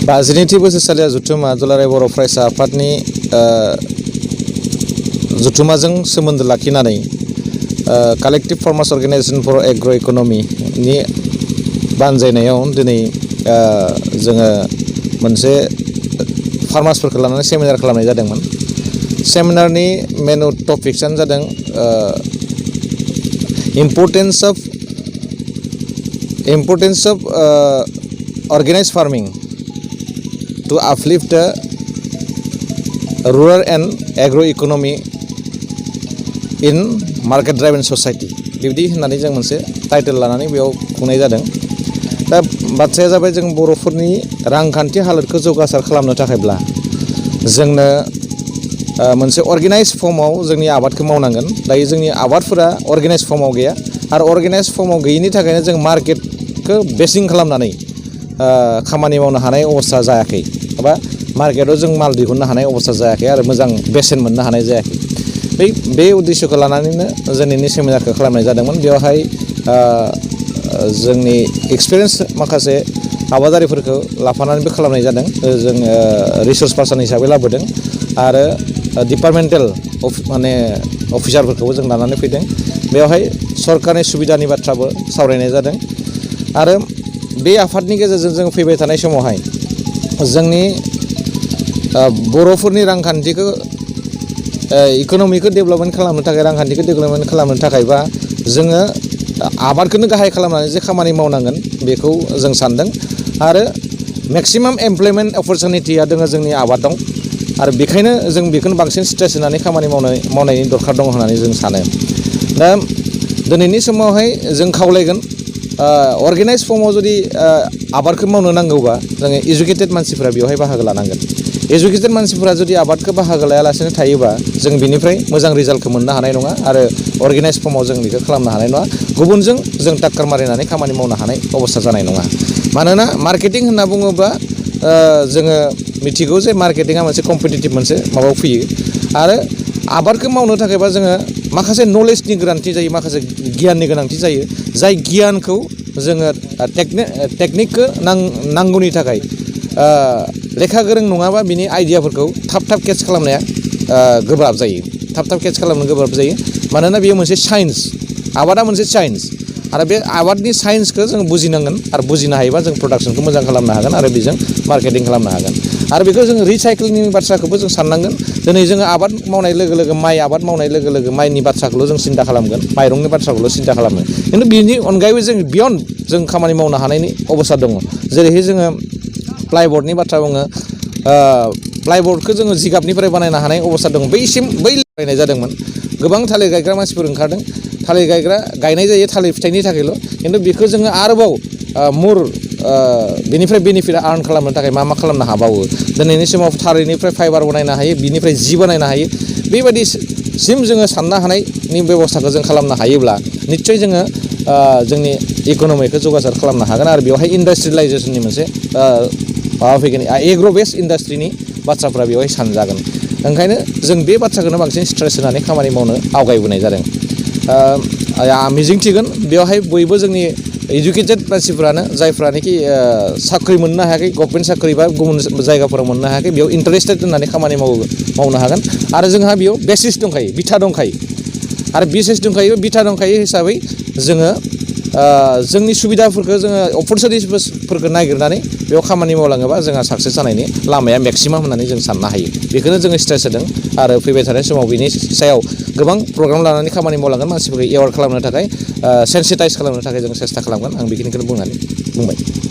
52थि बोसोरसालिया जथुम्मा दुलाराय बर' फरायसा आफादनि जथुम्माजों सोमोन्दो लाखिनानै collective farmers organization for agro' इक'नमिनि बानजायनायाव दिनै जोङो मोनसे फार्मार्सफोरखौ लानानै सेमिनार खालामनाय जादोंमोन। सेमिनारनि मेन टपिक्सआनो जादों importance of organized farming to uplift the rural and agro-economy in market-driven society बिब्दि होननानै जों मोनसे टाइटेल लानानै बेयाव खुंनाय जादों। दा बाथ्राया जाबाय जों बर'फोरनि रांखान्थि हालोदखौ जौगासार खालामनो थाखायब्ला जोंनो मोनसे अर्गेनाइज फर्माव जोंनि आबादखौ मावनांगोन। दायो जोंनि आबादफोरा अर्गेनाइज फर्माव गैया आरो अर्गेनाइज फर्माव गैयिनि थाखायनो जों मार्केटखौ बेसिं खालामनानै खामानि मावनो हानाय अबस्था जायाखै एबा मार्केटाव जों माल दिहुननो हानाय अबस्था जायाखै आरो मोजां बेसेन मोननो हानाय जायाखै। बे उद्देश्यखौ लानानैनो दिनैनि सेमिनारखौ खालामनाय जादोंमोन। बेवहाय जोंनि एक्सपिरियेन्स माखासे आबादारिफोरखौ लाफानानैबो खालामनाय जादों। जों रिसर्स पार्सन हिसाबै लाबोदों आरो डिपार्टमेन्टेल अफिसारफोरखौबो जों लानानै फैदों। बेवहाय सरकारनि सुबिदानि बाथ्राबो सावरायनाय जादों आरो बे आफादनि गेजेरजों जों फैबाय थानाय समावहाय जोंनि बर'फोरनि रांखान्थिखौ इक'नमिखौ डेभेलपमेन्ट खालामनो थाखाय रांखान्थिखौ डेभेलपमेन्ट खालामनो थाखायबा जोङो आबादखौनो गाहाय खालामनानै जे खामानि मावनांगोन बेखौ जों सानदों आरो मेक्सिमाम एमप्लयमेन्ट अपरचुनिटिया दङ जोंनि आबादाव आरो बेखायनो जों बेखौनो बांसिन स्ट्रेस होनानै खामानि मावनायनि दरखार दङ होननानै जों सानो। दा दिनैनि समावहाय जों खावलायगोन अर्गेनाइज फर्माव जुदि आबादखौ मावनो नांगौबा जोङो इडुकेटेड मानसिफोरा बेवहाय बाहागो लानांगोन। इडुकेटेड मानसिफोरा जुदि आबादखौ बाहागो लायालासेनो थायोबा जों बिनिफ्राय मोजां रिजाल्टखौ मोननो हानाय नङा आरो अर्गेनाइज फर्माव जों बेखौ खालामनो हानाय नङा। गुबुनजों जों टाक्कार मारिनानै खामानि मावनो हानाय अबस्था जानाय नङा। मानोना मार्केटिं होनना बुङोब्ला जोङो मिथिगौ जे मार्केटिंआ मोनसे कम्पिटिटिभ मोनसे माबायाव फैयो आरो आबादखौ मावनो थाखायबा जोङो माखासे नलेजनि गोनांथि जायो, माखासे गियाननि गोनांथि जायो। जाय गियानखौ जोङो टेकनिकखौ नांगौनि थाखाय लेखा गोरों नङाबा बिनि आइडियाफोरखौ थाब केट्च खालामनाया गोब्राब जायो। थाब केट्च खालामनो गोब्राब जायो मानोना बेयो मोनसे साइन्स। आबादा मोनसे साइन्स आरो बे आबादनि साइन्सखौ जों बुजिनांगोन आरो बुजिनो हायोबा जों प्रडाक्सनखौ मोजां खालामनो हागोन आरो बेजों मार्केटिं खालामनो हागोन। आरो बेखौ जों रिसाइक्लिंनि बाथ्राखौबो जों साननांगोन। दिनै जोङो आबाद मावनाय लोगो लोगो माइ आबाद मावनाय लोगो लोगो माइनि बाथ्राखौल' जों सिन्था खालामगोन, माइरंनि बाथ्राखौल' सिन्था खालामो। खिन्थु बिनि अनगायैबो जों बियन्ड जों खामानि मावनो हानायनि अबस्था दङ। जेरैहाय जोङो प्लाइबर्डनि बाथ्रा बुङो, प्लाइबर्डखौ जोङो जिगाबनिफ्राय बानायनो हानाय अबस्था दङ। बै बानायनाय जादोंमोन। गोबां थालिर गायग्रा मानसिफोर ओंखारदों। थालिर गायनाय जायो थालिर फिथाइनि थाखायल'। खिन्थु बेखौ जोङो आरोबाव बेनिफ्राय बेनिफिट आर्न खालामनो थाखाय मा खालामनो हाबावो। दिनैनि समाव थालिरनिफ्राय फाइबार बानायनो हायो, बिनिफ्राय जि बानायनो हायो। बेबायदिसिम जोङो साननो हानायनि बेबस्थाखौ जों खालामनो हायोब्ला निस्सय जोङो जोंनि इक'नमिखौ जौगासार खालामनो हागोन आरो बेवहाय इन्डास्ट्रियेलाइजेसननि मोनसे माबा फैगोन। एग्र' बेस्ड इन्डास्ट्रिनि बाथ्राफ्रा बेवहाय सानजागोन। ओंखायनो जों बे बाथ्राखौनो बांसिन स्ट्रेस होनानै खामानि मावनो आवगायबोनाय जादों। मिजिंथिगोन बेवहाय बयबो जोंनि इडुकेटेड मानसिफ्रानो जायफ्रानोखि साख्रि मोननो हायाखै, गभर्नमेन्ट साख्रि बा गुबुन जायगाफोराव मोननो हायाखै, बेयाव इन्टारेस्टेड होननानै खामानि मावनो हागोन आरो जोंहा बेयाव बेसिस दंखायो, बिथा दंखायो आरो बिथा दंखायो हिसाबै जोङो जोंनि सुबिदाफोरखौ जोङो अपरचुनिटिसफोरखौ नागिरनानै बेयाव खामानि मावलाङोबा जोंहा साक्सेस जानायनि लामाया मेक्सिमाम होननानै जों साननो हायो। बेखौनो जोङो स्ट्रेस होदों आरो फैबाय थानाय समाव बिनि सायाव गोबां प्रग्राम लानानै खामानि मावलांगोन। मानसिफोरखौ एवार्ड खालामनो थाखाय, सेन्सिटाइज खालामनो थाखाय जों सेस्था खालामगोन। आं बेखिनिखौनो बुंबाय।